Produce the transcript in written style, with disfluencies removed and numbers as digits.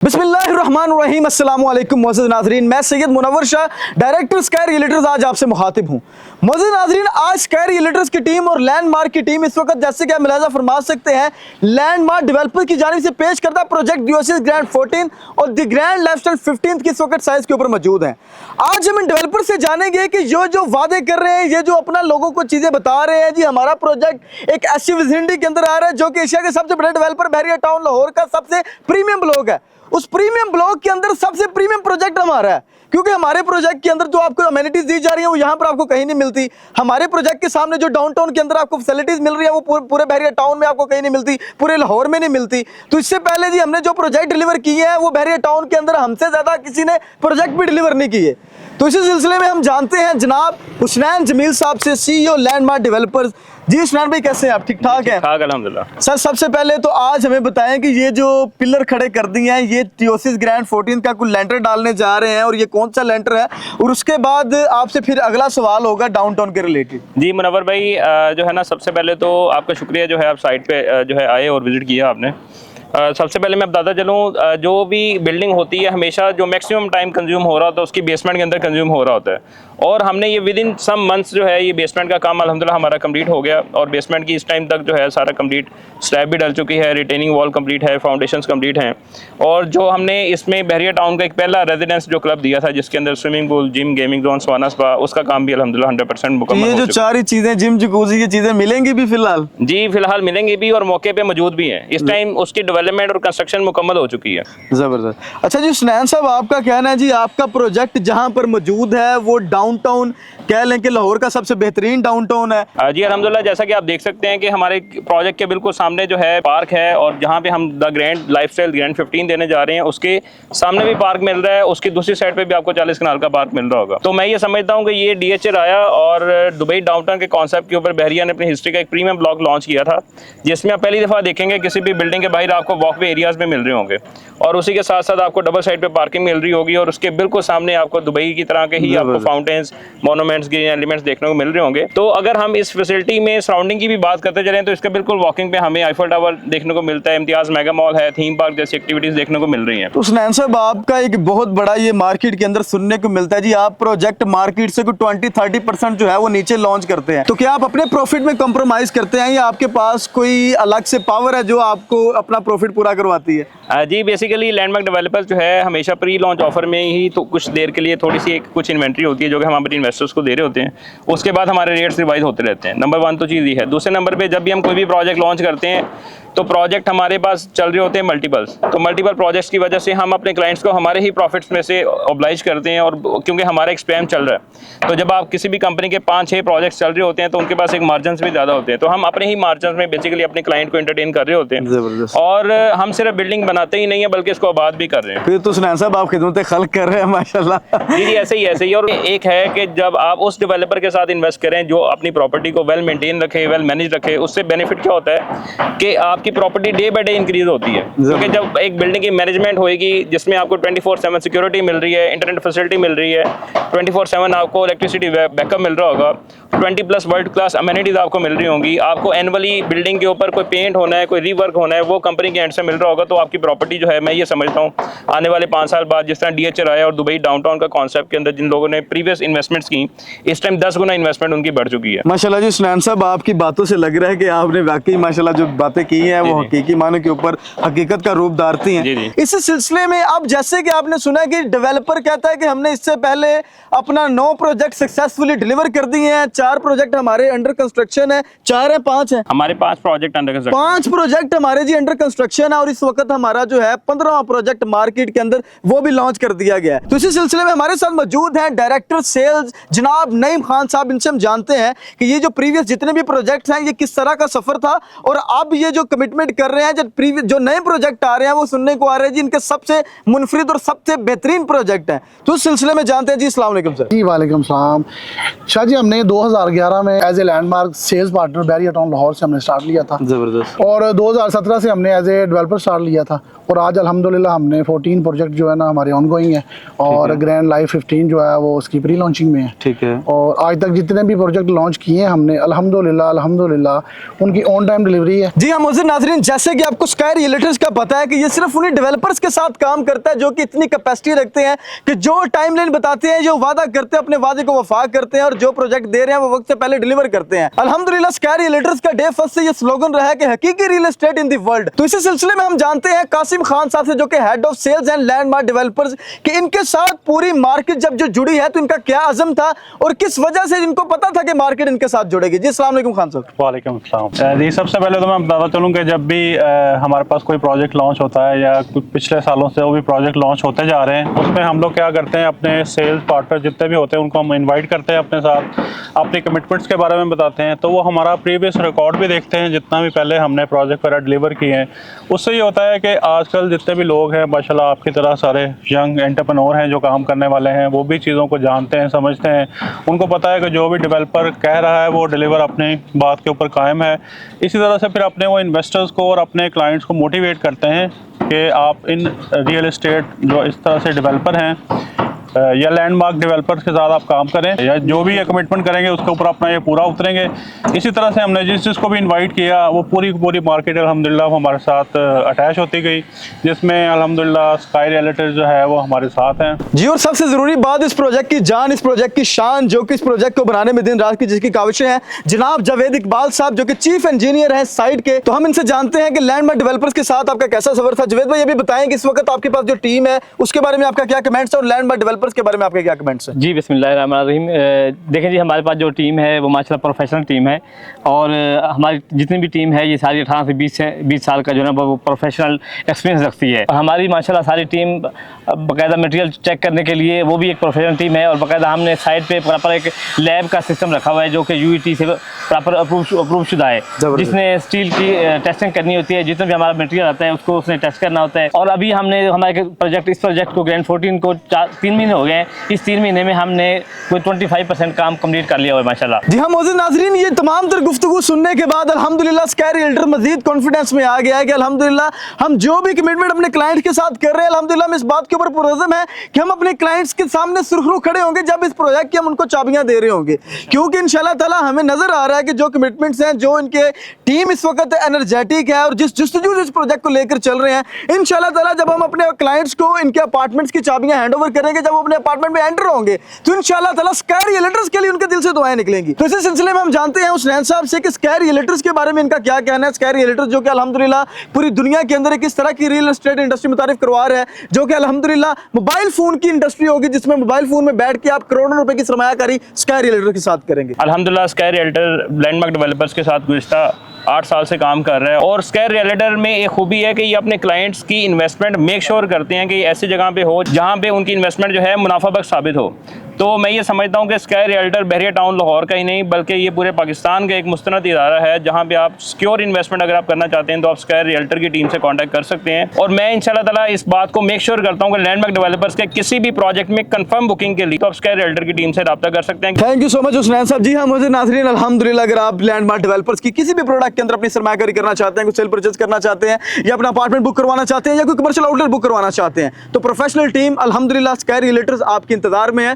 बिस्मिल्लाहिर्रहमानिर्रहीम अस्सलाम वालेकुम मोअज़्ज़िज़ नाज़रीन, मैं Syed Munawwar Shah, director Sky Realtors आज आपसे मुखातिब हूँ। मोअज़्ज़िज़ नाज़रीन, आज स्काई रियल्टर्स की टीम और लैंडमार्क की टीम इस वक्त जैसे कि आप मुलाज़ा फरमा सकते हैं लैंडमार्क डेवलपर की जानिब से पेश करता प्रोजेक्ट डियोसिस ग्रैंड 14 और द ग्रैंड लाइफस्टाइल 15 की इस वक्त साइज के ऊपर मौजूद हैं। आज हम इन डेवलपर से जानेंगे कि जो वादे कर रहे हैं, ये जो अपना लोगों को चीज़ें बता रहे हैं, जी हमारा प्रोजेक्ट एक ऐसी विजिनिटी के अंदर आ रहा है जो कि एशिया के सबसे बड़े डेवलपर बहरिया टाउन लाहौर का सबसे प्रीमियम ब्लॉक है। उस प्रीमियम ब्लॉक के अंदर सबसे प्रीमियम प्रोजेक्ट हमारा है, क्योंकि हमारे प्रोजेक्ट के अंदर जो आपको अमेनिटीज दी जा रही है वो यहाँ पर आपको कहीं नहीं मिलती। हमारे प्रोजेक्ट के सामने जो डाउनटाउन के अंदर आपको फैसिलिटीज मिल रही है वो पूरे बहरिया टाउन में आपको कहीं नहीं मिलती, पूरे लाहौर में नहीं मिलती। तो इससे पहले जी हमने जो प्रोजेक्ट डिलीवर किए हैं वो बहरिया टाउन के अंदर हमसे ज्यादा किसी ने प्रोजेक्ट भी डिलीवर नहीं किए। तो इसी सिलसिले में हम जानते हैं जनाब हुसनैन जमील साहब से, CEO लैंडमार्क डेवलपर्स। जी हुसनैन भाई, कैसे हैं आप? ठीक ठाक हैं? ठाक अल्हम्दुलिल्लाह। सर, सबसे पहले तो आज हमें बताएं कि ये जो पिलर खड़े कर दिए हैं ये डियोसिस ग्रैंड 14 का कुछ लेंटर डालने जा रहे हैं, और ये कौन सा लेंटर है, और उसके बाद आपसे फिर अगला सवाल होगा डाउनटाउन के रिलेटेड। जी मुनव्वर भाई, जो है ना, सबसे पहले तो आपका शुक्रिया जो है आप साइट पे जो है आए और विजिट किया आपने। सबसे पहले मैं बताता चलूँ, जो भी बिल्डिंग होती है हमेशा जो मैक्सिमम टाइम कंज्यूम हो रहा होता है उसकी बेसमेंट के अंदर कंज्यूम हो रहा होता है, और हमने ये विद इन सम मंथ्स जो है ये बेसमेंट का काम अल्हम्दुलिल्लाह हमारा कंप्लीट हो गया, और बेसमेंट की इस टाइम तक जो है सारा कंप्लीट स्लैब भी डल चुकी है, रिटेनिंग वॉल कंप्लीट है, फाउंडेशंस कंप्लीट हैं। और जो हमने इसमें बहरिया टाउन का एक पहला रेजिडेंस जो क्लब दिया था जिसके अंदर swimming pool, gym, gaming zone, sauna spa, उसका काम भी अल्हम्दुलिल्लाह 100% मुकम्मल ये हो जो चुका है। चार ही चीजें, जिम, जकूज़ी, ये चीजें मिलेंगी भी फिलहाल? जी फिलहाल मिलेंगे भी और मौके पे मौजूद भी हैं। इस टाइम उसकी डेवलपमेंट और कंस्ट्रक्शन मुकम्मल हो चुकी है। जबरदस्त। अच्छा जी हुसनैन साहब, आपका कहना है जी आपका प्रोजेक्ट जहां पर मौजूद है वो डाउनटाउन कह लें कि लाहौर का सबसे बेहतरीन डाउनटाउन है? जी अल्हम्दुलिल्लाह, जैसा कि आप देख सकते हैं कि हमारे प्रोजेक्ट के बिल्कुल सामने जो है पार्क है, और जहाँ पे हम द ग्रैंड लाइफस्टाइल ग्रैंड 15 देने जा रहे हैं उसके सामने भी पार्क मिल रहा है, उसकी दूसरी साइड पे भी आपको 40 कनाल का पार्क मिल रहा होगा। तो मैं ये समझता हूँ कि ये DHR आया और दुबई डाउनटाउन के कॉन्सेप्ट के ऊपर बहरिया ने अपनी हिस्ट्री का एक प्रीमियम ब्लॉक लॉन्च किया था, जिसमें आप पहली दफ़ा देखेंगे किसी भी बिल्डिंग के बाहर आपको वॉकवे एरियाज में मिल रहे होंगे, और उसी के साथ साथ आपको डबल साइड पे पार्किंग मिल रही होगी, और उसके बिल्कुल सामने आपको दुबई की तरह के ही आपको फाउंटेन्स, मोनूमेंट्स, ग्रीन एलिमेंट्स देखने को मिल रहे होंगे। तो अगर हम इस फैसिलिटी में सराउंडिंग की भी बात करते चलें तो इसका बिल्कुल वॉकिंग पे हमें आईफल टावर देखने को मिलता है, इम्तियाज मेगा मॉल है, थीम पार्क जैसी एक्टिविटीज देखने को मिल रही हैं। तो हुसनैन साहब, आपका एक बहुत बड़ा ये मार्केट के अंदर सुनने को मिलता है जी, आप प्रोजेक्ट मार्केट से 20-30% जो है वो नीचे लॉन्च करते हैं, तो क्या आप अपने प्रॉफिट में कॉम्प्रोमाइज करते हैं या आपके पास कोई अलग से पावर है जो आपको अपना प्रॉफिट पूरा करवाती है? जी बेसिकली लैंडमार्क डेवलपर्स जो है हमेशा प्री लॉन्च ऑफर में ही तो कुछ देर के लिए थोड़ी सी कुछ इन्वेंट्री होती है जो कि हम अपने इन्वेस्टर्स को दे रहे होते हैं, उसके बाद हमारे रेट्स रिवाइज होते रहते हैं। नंबर 1 तो चीज़ ये है। दूसरे नंबर पे जब भी हम कोई भी प्रोजेक्ट लॉन्च करते हैं तो प्रोजेक्ट हमारे पास चल रहे होते हैं मल्टीपल्स, तो मल्टीपल प्रोजेक्ट्स की वजह से हम अपने क्लाइंट्स को हमारे ही प्रॉफिट्स में से ऑब्लाइज करते हैं, और क्योंकि हमारा एक्सपेम चल रहा है तो जब आप किसी भी कंपनी के 5-6 प्रोजेक्ट्स चल रहे होते हैं तो उनके पास एक मार्जिन भी ज़्यादा होते हैं, तो हम अपने ही मार्जिन में बेसिकली अपने क्लाइंट को एंटरटेन कर रहे होते हैं, और हम सिर्फ बिल्डिंग बनाते ही नहीं है बल्कि इसको आबाद भी कर रहे हैं। फिर तो हुसनैन साहब आप खिदमत खल्क कर रहे हैं माशाल्लाह। जी ऐसे ही। और एक है कि जब आप उस डेवलपर के साथ इन्वेस्ट करें जो अपनी प्रॉपर्टी को वेल मेंटेन रखे, वेल मैनेज रखे, उससे बेनिफिट क्या होता है कि आपकी property day by day increase होती है, क्योंकि जब एक बिल्डिंग की मैनेजमेंट होएगी जिसमें आपको 24/7 सिक्योरिटी मिल रही है, इंटरनेट फैसिलिटी मिल रही है, 24/7 आपको इलेक्ट्रिसिटी बैकअप मिल रहा होगा, 20+ वर्ल्ड क्लास अमेनिटीज आपको मिल रही होंगी, आपको एनुअली बिल्डिंग के ऊपर कोई पेंट होना है, कोई रीवर्क होना है, वो कंपनी के एंड से मिल रहा होगा, तो आपकी प्रॉपर्टी जो है, मैं ये समझता हूँ आने वाले 5 साल बाद जिस तरह DHR आया और दुबई डाउनटाउन का कॉन्सेप्ट के अंदर जिन लोगों ने प्रीवियस इन्वेस्टमेंट्स की, इस टाइम 10 गुना इन्वेस्टमेंट उनकी बढ़ चुकी है। माशाल्लाह जी हुसनैन साहब, आपकी बातों से लग रहा है कि आपने वाकई माशाल्लाह जो बातें की हैं वो हकीकी मानों के ऊपर हकीकत का रूप धारती हैं। इस सिलसिले में अब जैसे कि आपने सुना कि डेवलपर कहता है कि हमने इससे पहले अपना 9 प्रोजेक्ट सक्सेसफुली डिलीवर कर दिए हैं, 4 प्रोजेक्ट हमारे अंडर कंस्ट्रक्शन है, 4 है 5 है? हमारे 5 प्रोजेक्ट अंडर कंस्ट्रक्शन, 5 प्रोजेक्ट हमारे जी अंडर कंस्ट्रक्शन है, और इस वक्त हमारा जो है 15वां प्रोजेक्ट मार्केट के अंदर वो भी लॉन्च कर दिया गया है। तो इसी सिलसिले में हमारे साथ मौजूद हैं डायरेक्टर सेल्स जनाब नईम खान साहब। इनसे हम जानते हैं कि ये जो प्रीवियस जितने भी प्रोजेक्ट्स हैं ये किस तरह का सफर था, और अब ये जो कमिटमेंट कर रहे हैं, जो नए प्रोजेक्ट आ रहे हैं वो सुनने को आ रहे हैं जी इनके सबसे मुनफरिद और सबसे बेहतरीन प्रोजेक्ट हैं। तो इस सिलसिले में जानते हैं जी। अस्सलाम वालेकुम सर। जी वालेकुम सलाम। शाह जी, हमने 2011 में as a Landmark sales partner Bahria Town Lahore से हमने स्टार्ट लिया था, जबरदस्त। और 2017 से हमने एज ए डेवलपर स्टार्ट लिया था। और आज अल्हम्दुलिल्लाह हमने 14 प्रोजेक्ट जो है ना हमारे ऑनगोइंग है और ग्रैंड लाइफ 15 जो है वो उसकी प्री लॉन्चिंग में है। ठीक है। और आज तक जितने भी प्रोजेक्ट लॉन्च किए हमने अल्हम्दुलिल्लाह उनकी ऑन टाइम डिलीवरी है। जी हाँ मोहसिन नाज़रीन, जैसे कि आपको स्काई रियल्टर्स का पता है कि ये सिर्फ उन्हीं डेवलपर्स के साथ काम करता है जो कि इतनी कैपेसिटी रखते हैं कि जो टाइमलाइन बताते हैं, जो वादा करते हैं, अपने वादे को वफा करते हैं और जो प्रोजेक्ट दे रहे हैं वो वक्त से पहले डिलीवर करते हैं। अल्हम्दुलिल्लाह स्काई रियल्टर्स का डे फर्स्ट से ये स्लोगन रहा है कि हकीकी real estate in the world. तो इसी सिलसिले में हम जानते हैं कासिम खान साहब से, जो कि head of sales and Landmark Developers, कि इनके साथ पूरी मार्केट जब जो जुड़ी है तो इनका क्या अज़म था और किस वजह से इनको पता था कि मार्केट इनके साथ जुड़ेगी। जी अस्सलाम वालेकुम खान साहब। वालेकुम अस्सलाम। जी सबसे पहले तो मैं बताता चलूँ कि जब भी हमारे पास कोई प्रोजेक्ट लॉन्च होता है या कुछ पिछले सालों से वो भी प्रोजेक्ट लॉन्च होते जा रहे हैं, उसमें हम लोग क्या करते हैं, अपने सेल्स पार्टनर जितने भी होते हैं उनको हम इनवाइट करते हैं अपने साथ, अपने कमिटमेंट्स के बारे में बताते हैं। तो वो हमारा प्रीवियस रिकॉर्ड भी देखते हैं जितना भी पहले हमने प्रोजेक्ट वगैरह डिलीवर किए हैं। उससे ये होता है कि आजकल जितने भी लोग हैं माशाल्लाह आपकी तरह सारे यंग एंटरप्रेन्योर हैं जो काम करने वाले हैं, वो भी चीज़ों को जानते हैं, समझते हैं। उनको पता है कि जो भी डेवलपर कह रहा है वो डिलीवर अपनी बात के ऊपर कायम है। इसी तरह से फिर अपने वो इन्वेस्टर्स को और अपने क्लाइंट्स को मोटिवेट करते हैं कि आप इन रियल एस्टेट जो इस तरह से डेवलपर हैं या लैंडमार्क डेवलपर्स के साथ आप काम करें या जो भी ये कमिटमेंट करेंगे उसके ऊपर अपना ये पूरा उतरेंगे। इसी तरह से हमने जिसको भी इनवाइट किया वो पूरी मार्केट अल्हम्दुलिल्लाह हमारे साथ अटैच होती गई, जिसमें अल्हम्दुलिल्लाह स्काई रियल्टर्स जो है वो हमारे साथ हैं। जी और सबसे ज़रूरी बात, इस प्रोजेक्ट की जान, इस प्रोजेक्ट की शान, जो कि इस प्रोजेक्ट को बनाने में दिन रात की जिसकी काविशें हैं, जनाब जावेद इकबाल साहब जो कि चीफ इंजीनियर हैं साइट के। तो हम इनसे जानते हैं कि लैंडमार्क डेवलपर्स के साथ आपका कैसा सफर था। जावेद भाई ये भी बताएं कि इस वक्त आपके पास जो टीम है उसके बारे में आपका क्या कमेंट्स है और लैंडमार्क डेवलपर्स के बारे में आपके क्या कमेंट्स हैं। जी बिस्मिल्लाहिर्रहमानिर्रहीम। देखें जी हमारे पास जो टीम है वो माशाल्लाह प्रोफेशनल टीम है और हमारी जितनी भी टीम है ये सारी 18 से 20 साल का जो है वो प्रोफेशनल एक्सपीरियंस रखती है। और हमारी माशाल्लाह सारी टीम बाकायदा मटेरियल चेक करने के लिए वो भी एक प्रोफेशनल टीम है और बाकायदा हमने साइट पे प्रॉपर एक लैब का सिस्टम रखा हुआ है जो कि यूईटी से प्रॉपर अप्रूव शुदा है, जिसने स्टील की टेस्टिंग करनी होती है। जितना भी हमारा मटेरियल आता है उसको उसने टेस्ट करना होता है। और अभी हमने हमारे इस प्रोजेक्ट को ग्रैंड 14 को 3 महीने हो गए हैं। इस 3 महीने में हमने कोई 25% काम कंप्लीट कर लिया हुआ है माशाल्लाह। जी हाँ मोहसिन नाज़रीन, ये तमाम तर गुफ्तगू सुनने के बाद अल्हम्दुलिल्लाह स्काई रियल्टर मजीद कॉन्फिडेंस में आ गया है कि अल्हम्दुलिल्लाह हम जो भी कमिटमेंट अपने क्लाइंट के साथ कर रहे हैं अल्हम्दुलिल्लाह हम इस बात के ऊपर पुरज़म है कि हम अपने क्लाइंट्स के सामने सुरखरू खड़े होंगे जब इस प्रोजेक्ट की हम उनको चाबियां दे रहे होंगे, क्योंकि इंशाल्लाह ताला हमें नजर आ रहा है कि जो कमिटमेंट्स हैं, जो इनके टीम इस वक्त एनर्जेटिक है और जिस जस्तजू इस प्रोजेक्ट को लेकर चल रहे हैं, इंशाल्लाह ताला जब हम अपने क्लाइंट्स को इनके अपार्टमेंट्स की चाबियां हैंड ओवर करेंगे, जब वो अपने अपार्टमेंट में एंटर होंगे तो इंशाल्लाह ताला स्काई रियल्टर्स के लिए उनके दिल से दुआएं निकलेंगी। तो इसी सिलसिले में हम जानते हैं हुसनैन साहब से कि स्काई रियल्टर्स के बारे में इनका क्या कहना है। स्काई रियल्टर्स जो कि अल्हम्दुलिल्लाह पूरी दुनिया के अंदर एक इस तरह की रियल एस्टेट इंडस्ट्री मुतारिफ करवा रहा है जो कि अल्हम्दुलिल्लाह मोबाइल फोन की इंडस्ट्री होगी, जिसमें मोबाइल फोन में बैठ के आप करोड़ों रुपए की सरमायाकारी स्काई रियल्टर के साथ करेंगे। अल्हम्दुलिल्लाह स्काई रियल्टर लैंडमार्क डेवलपर्स के साथ गुज़िश्ता 8 साल से काम कर रहा है और स्काई रियल्टर में एक खूबी है कि ये अपने क्लाइंट्स की इन्वेस्टमेंट मेक श्योर करते हैं कि ऐसी जगह पे हो जहाँ पे उनकी इन्वेस्टमेंट जो है मुनाफा बख्श साबित हो। तो मैं ये समझता हूँ कि स्काई रियल्टर बहरिया टाउन लाहौर का ही नहीं बल्कि ये पूरे पाकिस्तान का एक मुस्तनद इदारा है जहाँ पे आप सिक्योर इन्वेस्टमेंट अगर आप करना चाहते हैं तो आप स्काई रियल्टर की टीम से कांटेक्ट कर सकते हैं। और मैं इंशाल्लाह ताला इस बात को मेक श्योर करता हूँ कि लैंडमार्क डेवलपर्स के किसी भी प्रोजेक्ट में कंफर्म बुकिंग के लिए तो आप स्काई रियल्टर की टीम से रब्ता कर सकते हैं। Thank you so much Husnain साहब। जी हाँ मुझे नाज़रीन अल्हम्दुलिल्लाह अगर आप लैंडमार्क डेवलपर्स की किसी भी प्रोडक्ट के अंदर अपनी सरमायाकारी करना चाहते हैं, कुछ सेल परचेज करना चाहते हैं या अपना अपार्टमेंट बुक करवाना चाहते हैं या कोई कमर्शियल आउटलेट बुक करवाना चाहते हैं तो प्रोफेशनल टीम अल्हम्दुलिल्लाह स्काई रियल्टर्स आपके इंतजार में है।